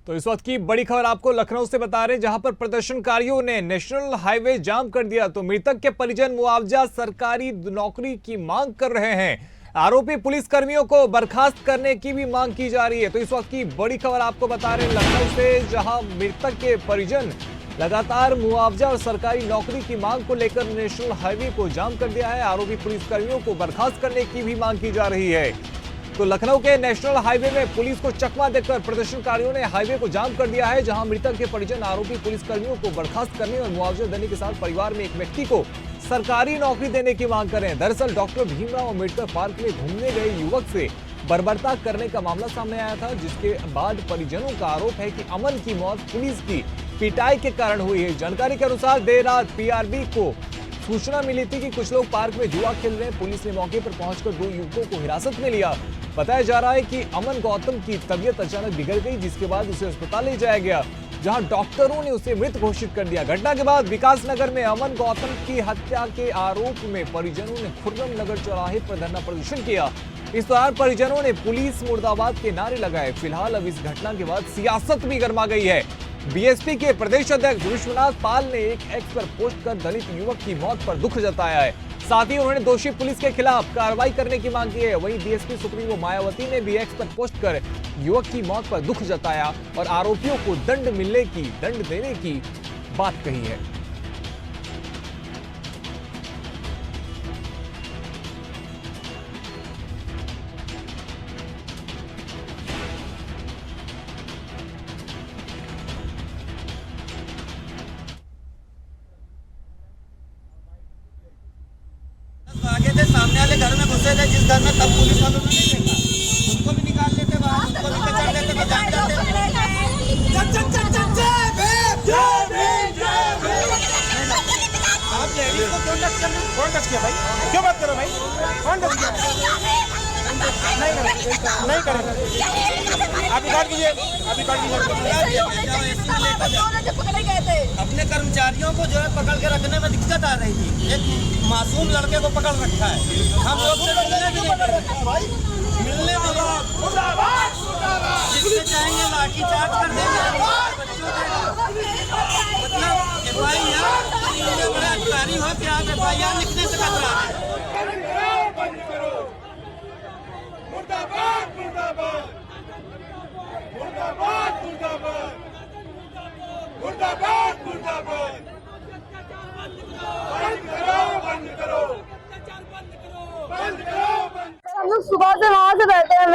तो इस वक्त की बड़ी खबर आपको लखनऊ से बता रहे हैं, जहां पर प्रदर्शनकारियों ने नेशनल हाईवे जाम कर दिया तो मृतक के परिजन मुआवजा सरकारी नौकरी की मांग कर रहे हैं। आरोपी पुलिस कर्मियों को बर्खास्त करने की भी मांग की जा रही है। तो इस वक्त की बड़ी खबर आपको बता रहे हैं लखनऊ से, जहां मृतक के परिजन लगातार मुआवजा और सरकारी नौकरी की मांग को लेकर नेशनल हाईवे को जाम कर दिया है। आरोपी पुलिसकर्मियों को बर्खास्त करने की भी मांग की जा रही है। तो लखनऊ के नेशनल हाईवे में पुलिस को चकमा देकर प्रदर्शनकारियों ने हाईवे को जाम कर दिया है, जहां मृतक के परिजन आरोपी पुलिसकर्मियों को बर्खास्त करने और मुआवजा देने के साथ परिवार में एक व्यक्ति को सरकारी नौकरी देने की मांग कर रहे हैं। दरअसल डॉक्टर भीमराव अम्बेडकर पार्क में घूमने गए युवक से बर्बरता करने का मामला सामने आया था, जिसके बाद परिजनों का आरोप है कि अमन की मौत पुलिस की पिटाई के कारण हुई है। जानकारी के अनुसार देर रात पीआरबी को सूचना मिली थी कि कुछ लोग पार्क में जुआ खेल रहे हैं। पुलिस ने मौके पर पहुंचकर 2 युवकों को हिरासत में लिया। बताया जा रहा है कि अमन गौतम की तबीयत अचानक बिगड़ गई, जिसके बाद उसे अस्पताल ले जाया गया, जहां डॉक्टरों ने उसे मृत घोषित कर दिया। घटना के बाद विकास नगर में अमन गौतम की हत्या के आरोप में परिजनों ने खुर्रम नगर चौराहे पर धरना प्रदर्शन किया। इस दौरान परिजनों ने पुलिस मुर्दाबाद के नारे लगाए। फिलहाल अब इस घटना के बाद सियासत भी गर्मा गई है। बीएसपी के प्रदेश अध्यक्ष विश्वनाथ पाल ने एक एक्स पर पोस्ट कर दलित युवक की मौत पर दुख जताया है। साथ ही उन्होंने दोषी पुलिस के खिलाफ कार्रवाई करने की मांग की है। वहीं बीएसपी सुप्रीमो मायावती ने भी एक्स पर पोस्ट कर युवक की मौत पर दुख जताया और आरोपियों को दंड देने की बात कही है। आगे थे, सामने वाले घर में घुसे थे, जिस घर में तब पुलिस वालों ने नहीं देखा, उनको भी निकाल लेते बाहर, उनको भी कचर लेते तो जान जाते। आप लेडीज को क्यों टच कर रहे हो? कौन टच किया भाई? क्यों बात करो भाई? कौन टच किया? नहीं करेंगे। आप रिकॉर्ड कीजिए, आप रिकॉर्ड कीजिए। अपने कर्मचारियों को जो है पकड़ के रखने में दिक्कत आ रही थी। एक मासूम लड़के को पकड़ रखा है, हम लोग से मिलने भी नहीं मिलने जिससे चाहेंगे लाठी चार्ज कर देंगे। मतलब FIR बड़ा अधिकारी हो कि आप FIR लिखने से कतरा रहे हैं। हम लोग सुबह से वहाँ से बैठे हैं,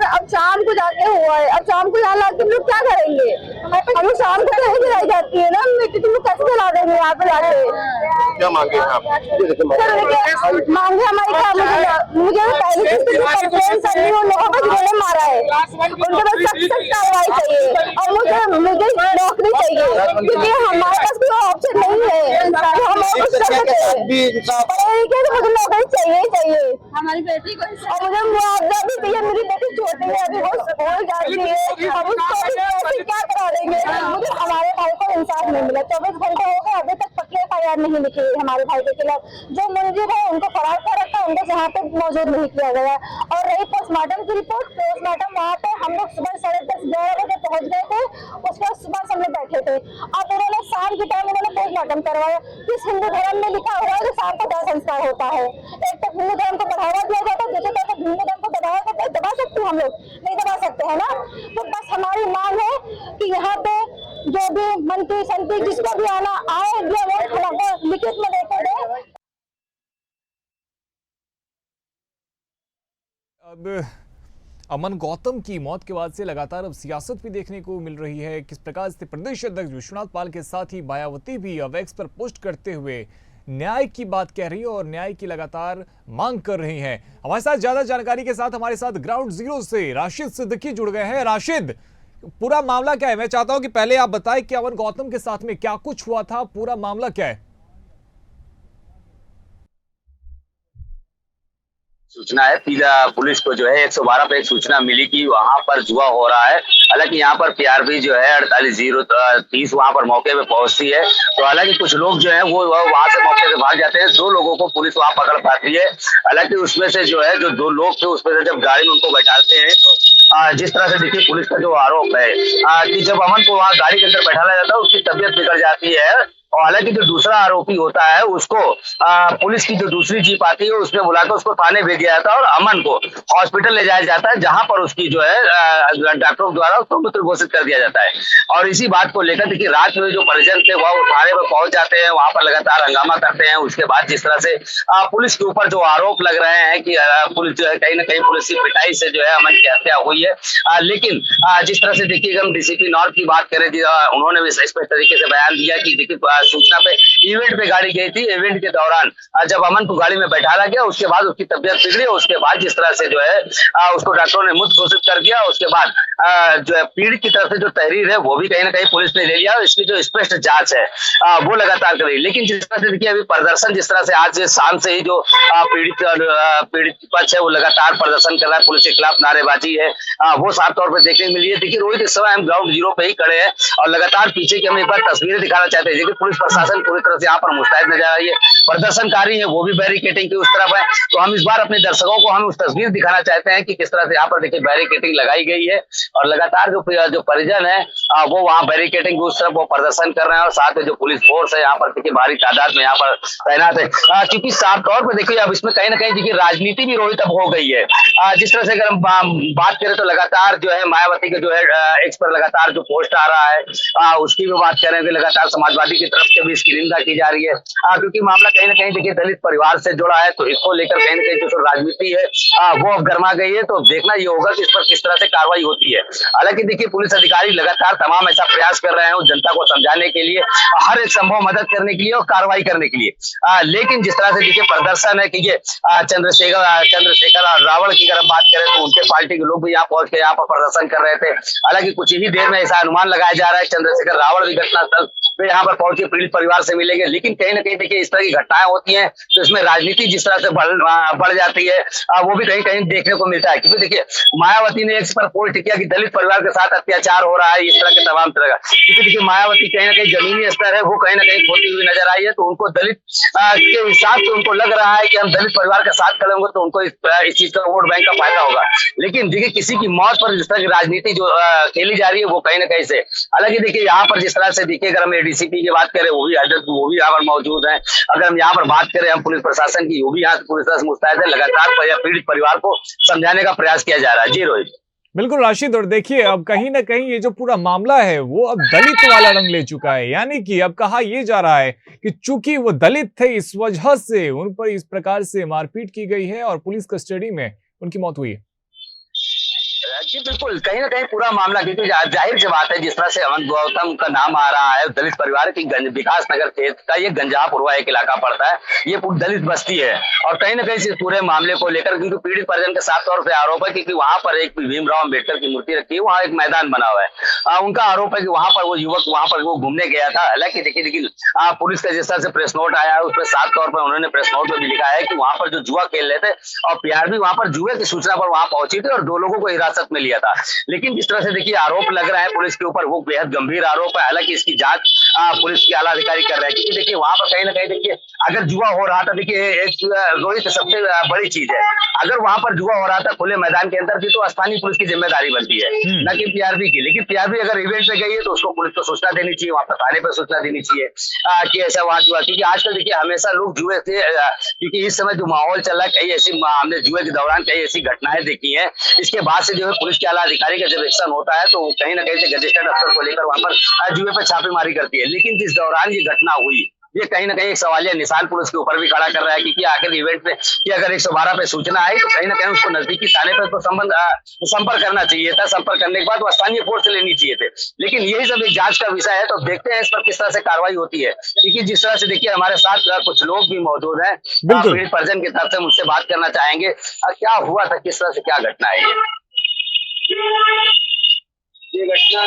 अब शाम को जाके हुआ है। अब शाम को यहाँ लाके हम लोग क्या करेंगे? हम लोग शाम को नहीं गिराई जाती है ना, मिट्टी तुम लोग कैसे जला देंगे यहाँ पे जाके? क्या मांगे आप? मांगे हमारी क्या? मुझे पहले से कंप्लेन करनी, उन लोगों को जिन्होंने मारा है उनके पास सख्त कार्रवाई चाहिए और मुझे नौकरी चाहिए, क्योंकि हमारे पास कोई ऑप्शन नहीं है। मुझे नौकरी चाहिए हमारी बेटी को, और मुझे मुआवजा भी चाहिए। मेरी बेटी छोटी है, अभी वो स्कूल जाती है, अब उसको क्या करा देंगे? मुझे हमारे भाई को इंसाफ नहीं मिला। 24 घंटे हो गए, अभी तक पक्की FIR नहीं लिखी है हमारे भाई के खिलाफ। जो मुलजिम है उनको फरार कर रखा है, उनको यहाँ पे मौजूद नहीं किया गया। और रही पोस्टमार्टम की रिपोर्ट, पोस्टमार्टम वहाँ पे हम लोग सुबह 10:30-11 बजे पहुँच गए थे। उसके बाद सुबह से हम लोग बैठे थे। अब उन्होंने शाम के टाइम पोस्टमार्टम करवाया। किस हिंदू धर्म में लिखा हुआ है कि शाम को दाह संस्कार होता है? एक तो हिंदू धर्म को बढ़ावा दिया जाता है, दूसरे तरफ हिंदू धर्म को दबाया जाता है। दबा सकते हैं हम लोग? नहीं दबा सकते है ना। तो बस हमारी मांग है कि यहाँ पे जो भी मंत्री संत्री जिसको भी आना आए, हमको लिखित में देते दे। अब अमन गौतम की मौत के बाद से लगातार अब सियासत भी देखने को मिल रही है। किस प्रकार से प्रदेश अध्यक्ष विश्वनाथ पाल के साथ ही मायावती भी अब एक्स पर पोस्ट करते हुए न्याय की बात कह रही है और न्याय की लगातार मांग कर रही हैं। हमारे साथ ज्यादा जानकारी के साथ हमारे साथ ग्राउंड जीरो से राशिद सिद्दीकी जुड़ गए हैं। राशिद, पूरा मामला क्या है? मैं चाहता हूं कि पहले आप बताएं कि अमन गौतम के साथ में क्या कुछ हुआ था, पूरा मामला क्या है? सूचना है, पीला पुलिस को जो है 112 पे एक सूचना मिली कि वहां पर जुआ हो रहा है। हालांकि यहाँ पर पीआरबी जो है 48-030 वहां पर मौके पे पहुंचती है। तो हालांकि कुछ लोग जो है वो वहां से मौके से भाग जाते हैं। 2 लोगों को पुलिस वहां पकड़ पाती है। हालांकि उसमें से जो है जो 2 लोग थे उसमें से जब गाड़ी में उनको बैठाते हैं तो जिस तरह से देखिए पुलिस का जो आरोप है कि जब अमन को वहाँ गाड़ी के अंदर बैठाया जाता है उसकी तबीयत बिगड़ जाती है, और हालांकि जो दूसरा आरोपी होता है उसको पुलिस की जो दूसरी जीप आती है उसमें बुलाकर उसको थाने भेज दिया जाता है और अमन को हॉस्पिटल ले जाया जाता है, जहां पर उसकी जो है डॉक्टरों द्वारा उसको मृत घोषित कर दिया जाता है। और इसी बात को लेकर देखिए रात में जो परिजन थे वह थाने पर पहुंच जाते हैं, वहां पर लगातार हंगामा करते हैं। उसके बाद जिस तरह से पुलिस के ऊपर जो आरोप लग रहे हैं कि पुलिस जो है कहीं ना कहीं पुलिस की पिटाई से जो है अमन की हत्या हुई है, लेकिन जिस तरह से देखिए हम डीसीपी नॉर्थ की बात करें, उन्होंने भी स्पष्ट तरीके से बयान दिया कि देखिए सूचना पे इवेंट पे गाड़ी गई थी, इवेंट के दौरान जब अमन को गाड़ी में बैठाया गया उसके बाद उसकी तबियत बिगड़ी, उसके बाद जिस तरह से जो है उसको डॉक्टरों ने मृत घोषित कर दिया। उसके बाद जो है पीड़ित की तरफ से जो तहरीर है वो भी कहीं ना कहीं पुलिस ने ले लिया और इसकी जो स्पष्ट जांच है वो लगातार कर रही है। लेकिन जिस तरह से देखिए अभी प्रदर्शन जिस तरह से आज शाम से ही जो पीड़ित पक्ष है वो लगातार प्रदर्शन कर रहा है, पुलिस के खिलाफ नारेबाजी है वो साफ तौर पर देखने को मिली है। देखिए रोहित इस समय हम ग्राउंड जीरो पे ही खड़े हैं और लगातार पीछे की हम एक बार तस्वीरें दिखाना चाहते हैं। देखिए पुलिस प्रशासन पूरी तरह से यहाँ पर मुस्तैद नजर आ रही है, प्रदर्शनकारी है वो भी बैरिकेटिंग की उस तरफ है। तो हम इस बार अपने दर्शकों को हम उस तस्वीर दिखाना चाहते हैं कि किस तरह से यहाँ पर देखिए बैरिकेटिंग लगाई गई है और लगातार जो परिजन है वो वहाँ बैरिकेटिंग उस तरफ वो प्रदर्शन कर रहे हैं और साथ में जो पुलिस फोर्स है यहाँ पर देखिए भारी तादाद में यहाँ पर तैनात है, क्योंकि साफ तौर पर देखिए अब इसमें कहीं ना कहीं देखिए राजनीति भी रोहित अब हो गई है। जिस तरह से अगर हम बात करें तो लगातार जो है मायावती के जो है एक्स पर लगातार जो पोस्ट आ रहा है उसकी भी बात करें तो लगातार समाजवादी की तरफ से भी इसकी निंदा की जा रही है, क्योंकि मामला कहीं ना कहीं देखिए दलित परिवार से जुड़ा है। तो इसको लेकर कहीं ना कहीं जो राजनीति है वो अब गर्मा गई है। तो देखना ये होगा कि इस पर किस तरह से कार्रवाई होती है। हालांकि देखिए पुलिस अधिकारी लगातार तमाम ऐसा प्रयास कर रहे हैं उस जनता को समझाने के लिए, हर एक संभव मदद करने के लिए और कार्रवाई करने के लिए। लेकिन जिस तरह से देखिए प्रदर्शन है कि ये चंद्रशेखर रावण की अगर हम बात करें तो उनके पार्टी के लोग भी यहाँ पहुंच के यहाँ पर प्रदर्शन कर रहे थे। हालांकि कुछ ही देर में ऐसा अनुमान लगाया जा रहा है चंद्रशेखर रावण भी घटनास्थल पे यहाँ पर पहुंचे पीड़ित परिवार से मिलेंगे। लेकिन कहीं ना कहीं देखिए इस तरह की घटनाएं होती हैं तो इसमें राजनीति जिस तरह से बढ़ जाती है वो भी कहीं कहीं देखने को मिलता है। क्योंकि देखिए मायावती ने इस पर पोस्ट किया कि दलित परिवार के साथ अत्याचार हो रहा है, इस तरह के तमाम तरह का, क्योंकि देखिए मायावती कहीं ना कहीं जमीनी स्तर है वो कहीं ना कहीं खोती हुई नजर आई है। तो उनको दलित के हिसाब से उनको लग रहा है कि हम दलित परिवार के साथ खड़े होंगे तो उनको इस चीज का वोट बैंक का फायदा होगा। लेकिन देखिए किसी की मौत पर जिस तरह की राजनीति जो खेली जा रही है वो कहीं ना कहीं से, हालांकि देखिए यहाँ पर जिस तरह से देखिए अगर हम डीसीपी की बात करें वो भी यहाँ पर मौजूद है। अगर हम यहाँ पर बात करें हम पुलिस प्रशासन की, वो भी यहाँ पुलिस से मुस्तैद है, लगातार पीड़ित परिवार को समझाने का प्रयास किया जा रहा है। जी रोहित। बिल्कुल राशिद, और देखिए अब कहीं ना कहीं ये जो पूरा मामला है वो अब दलित वाला रंग ले चुका है, यानी कि अब कहा यह जा रहा है कि चूंकि वो दलित थे इस वजह से उन पर इस प्रकार से मारपीट की गई है और पुलिस कस्टडी में उनकी मौत हुई है। जी बिल्कुल, कहीं ना कहीं पूरा मामला, क्योंकि जाहिर सी बात है जिस तरह से अमन गौतम का नाम आ रहा है, दलित परिवार की विकास नगर क्षेत्र का ये गंजापुरवा एक इलाका पड़ता है, ये पूरी दलित बस्ती है। और कहीं ना कहीं इस पूरे मामले को लेकर क्योंकि पीड़ित परिजन के साफ तौर पर आरोप है क्योंकि वहां पर एक भीमराव अम्बेडकर की मूर्ति रखी है, वहाँ एक मैदान बना हुआ है। उनका आरोप है कि वहां पर वो युवक वहां पर वो घूमने गया था। हालांकि देखिए पुलिस का जिस तरह से प्रेस नोट आया है उसमें साफ तौर पर उन्होंने प्रेस नोट में भी लिखा है कि वहां पर जो जुआ खेल रहे थे और पीआरबी वहां पर जुए की सूचना पर वहां पहुंची थी और 2 लोगों को हिरासत में लिया था। लेकिन जिस तरह से देखिए आरोप लग रहा है पुलिस के ऊपर वो बेहद गंभीर आरोप है। हालांकि इसकी जांच पुलिस के आला अधिकारी कर रहे हैं, क्योंकि देखिए वहां पर कहीं ना कहीं देखिए अगर जुआ हो रहा था, देखिए एक रोहित सबसे बड़ी चीज है, अगर वहां पर जुआ हो रहा था खुले मैदान के अंदर भी तो स्थानीय पुलिस की जिम्मेदारी बनती है, न कि पीआरबी की। लेकिन पीआरबी अगर इवेंट पे गई है तो उसको पुलिस को सूचना देनी चाहिए, वहां पर थाने पर सूचना देनी चाहिए कि ऐसा वहां जुआ, क्योंकि आजकल देखिए हमेशा लोग जुए से, क्योंकि इस समय जो माहौल चल रहा है, कई ऐसी हमने जुए के दौरान कई ऐसी घटनाएं देखी है, इसके बाद से जो है पुलिस के आला अधिकारी का जब एक्शन होता है तो कहीं ना कहीं से गजेटेड अफसर को लेकर वहां पर जुए पर छापेमारी करती है। लेकिन जिस दौरान ये घटना हुई ये कहीं ना कहीं एक सवालिया निशान पुलिस के ऊपर भी खड़ा कर रहा है, क्योंकि आखिर इवेंट पे कि अगर 112 पे सूचना आई तो कहीं ना कहीं उसको नजदीकी थाने पर तो संपर्क करना चाहिए था। संपर्क करने के बाद वो स्थानीय फोर्स लेनी चाहिए थे। लेकिन यही सब एक जांच का विषय है, तो देखते हैं इस पर किस तरह से कार्रवाई होती है, क्योंकि जिस तरह से देखिए हमारे साथ कुछ लोग भी मौजूद हैं पीड़ित परिजन की तरफ से, मुझसे बात करना चाहेंगे क्या हुआ था, किस तरह से क्या घटना है ये घटना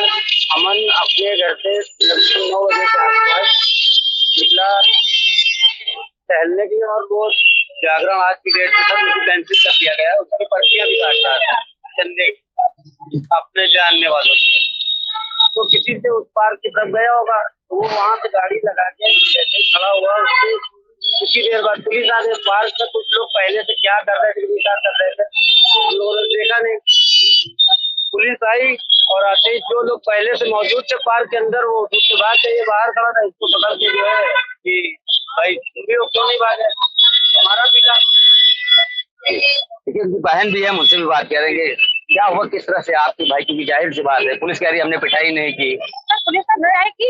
अमन अपने घर से 9 बजे के आसपास निकला टहलने की और वो जागरण आज की डेट में उसको कैंसिल कर दिया गया, उसकी पर्चियां भी काट रहा था चंदे अपने जानने वालों से। तो किसी से उस पार्क की तरफ गया होगा तो वो वहां से गाड़ी लगा के जैसे खड़ा हुआ, उसको कुछ देर बाद पुलिस आ गई। पार्क में कुछ लोग पहले से क्या कर रहे थे, कर रहे थे, लोगों ने देखा नहीं। पुलिस आई और आते ही जो लोग पहले से मौजूद थे पार्क के अंदर, वो दूसरी बात है, ये बाहर खड़ा था, इसको पकड़ के जो है कि भाई तुम भी हो, क्यों नहीं भागे, हमारा पिता। देखिए उनकी बहन भी है, मुझसे भी बात करेंगे। क्या हुआ, किस तरह से आपकी भाई की? जाहिर सी बात है, पुलिस कह रही है हमने पिटाई नहीं की। पुलिस ने पिटाई की,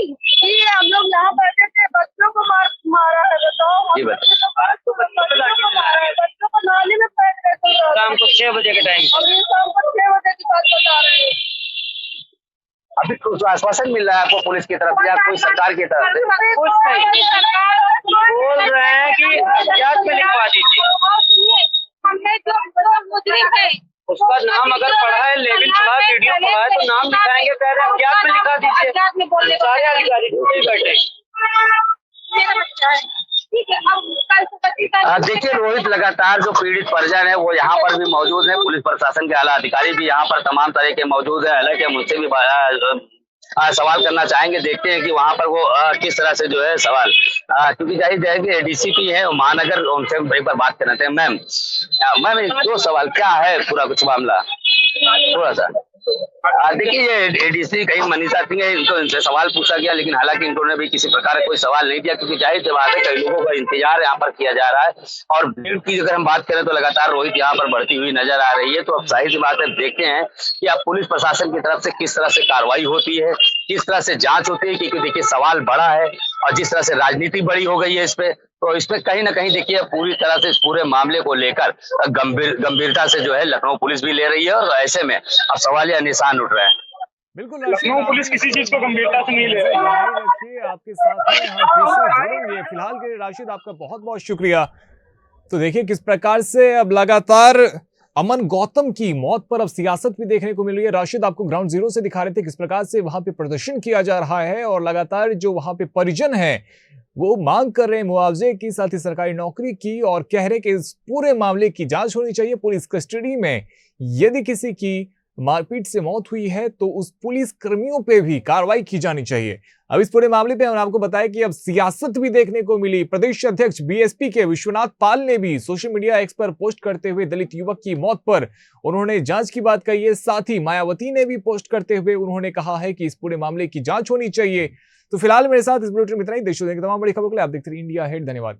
हम लोग यहाँ बैठे थे, बच्चों को मारा है, बताओ। जी बताओ। आज तो बच्चों को लाठी मारा है, बच्चों को नाली में फेंक रहे थे शाम को 6 बजे के टाइम। अभी शाम को 6 बजे की बात बता रहे हैं। अभी कुछ आश्वासन मिल रहा है आपको पुलिस की तरफ से या कोई सरकार की तरफ से? कुछ नहीं, बोल रहे हैं कि अज्ञात में लिखवा दीजिए। हमने जो मुजरिम है उसका नाम अगर पढ़ा है, लेविन पढ़ा है, वीडियो पढ़ा है, तो नाम लिखाएंगे, कह रहे हैं अज्ञात में लिखा दीजिए। सारे अधिकारी बैठे। देखिए रोहित, लगातार जो पीड़ित परिजन है वो यहाँ पर भी मौजूद है, पुलिस प्रशासन के आला अधिकारी भी यहाँ पर तमाम तरह के मौजूद है। हालांकि मुझसे भी सवाल करना चाहेंगे, देखते हैं कि वहाँ पर वो किस तरह से जो है सवाल, क्योंकि जाहिर जाएगी एडीसीपी है महानगर, उनसे एक बार बात करना चाहेंगे। मैम दो सवाल, क्या है पूरा कुछ मामला थोड़ा सा? देखिए ये एडीसी कहीं मनीषा सिंह है, इनसे सवाल पूछा गया, लेकिन हालांकि इन्होंने भी किसी प्रकार का कोई सवाल नहीं दिया, क्योंकि जाहिर सी बात है कई लोगों का इंतजार यहाँ पर किया जा रहा है। और भीड़ की अगर हम बात करें तो लगातार रोहित यहाँ पर बढ़ती हुई नजर आ रही है। तो अब जाहिर सी बात है, देखते हैं कि अब पुलिस प्रशासन की तरफ से किस तरह से कार्रवाई होती है, किस तरह से जांच होती है, क्योंकि देखिए सवाल बड़ा है और जिस तरह से राजनीति बड़ी हो गई है इस पे, तो इसमें कहीं ना कहीं देखिए पूरी तरह से इस पूरे मामले को लेकर गंभीरता से जो है लखनऊ पुलिस भी ले रही है, और ऐसे में अब सवालिया निशान उठ रहे हैं। बिल्कुल, लखनऊ पुलिस किसी चीज को गंभीरता से नहीं ले रही है। रखिए आपके साथ में हम फिर से जुड़ेंगे। फिलहाल के लिए राशिद आपका बहुत बहुत शुक्रिया। तो देखिए किस प्रकार से अब लगातार अमन गौतम की मौत पर अब सियासत भी देखने को मिल रही है। राशिद आपको ग्राउंड जीरो से दिखा रहे थे किस प्रकार से वहां पे प्रदर्शन किया जा रहा है, और लगातार जो वहां पे परिजन है वो मांग कर रहे हैं मुआवजे की, साथ ही सरकारी नौकरी की, और कह रहे कि इस पूरे मामले की जांच होनी चाहिए पुलिस कस्टडी में। यदि किसी की मारपीट से मौत हुई है तो उस पुलिस कर्मियों पे भी कार्रवाई की जानी चाहिए। अब इस पूरे मामले पे हम आपको बताएं कि अब सियासत भी देखने को मिली। प्रदेश अध्यक्ष बीएसपी के विश्वनाथ पाल ने भी सोशल मीडिया एक्स पर पोस्ट करते हुए दलित युवक की मौत पर उन्होंने जांच की बात कही है। साथ ही मायावती ने भी पोस्ट करते हुए उन्होंने कहा है कि इस पूरे मामले की जांच होनी चाहिए। तो फिलहाल मेरे साथ इस बुलेटिन में इतना ही। देश दुनिया की तमाम बड़ी खबरों के लिए आप देखते रहिए इंडिया हेड। धन्यवाद।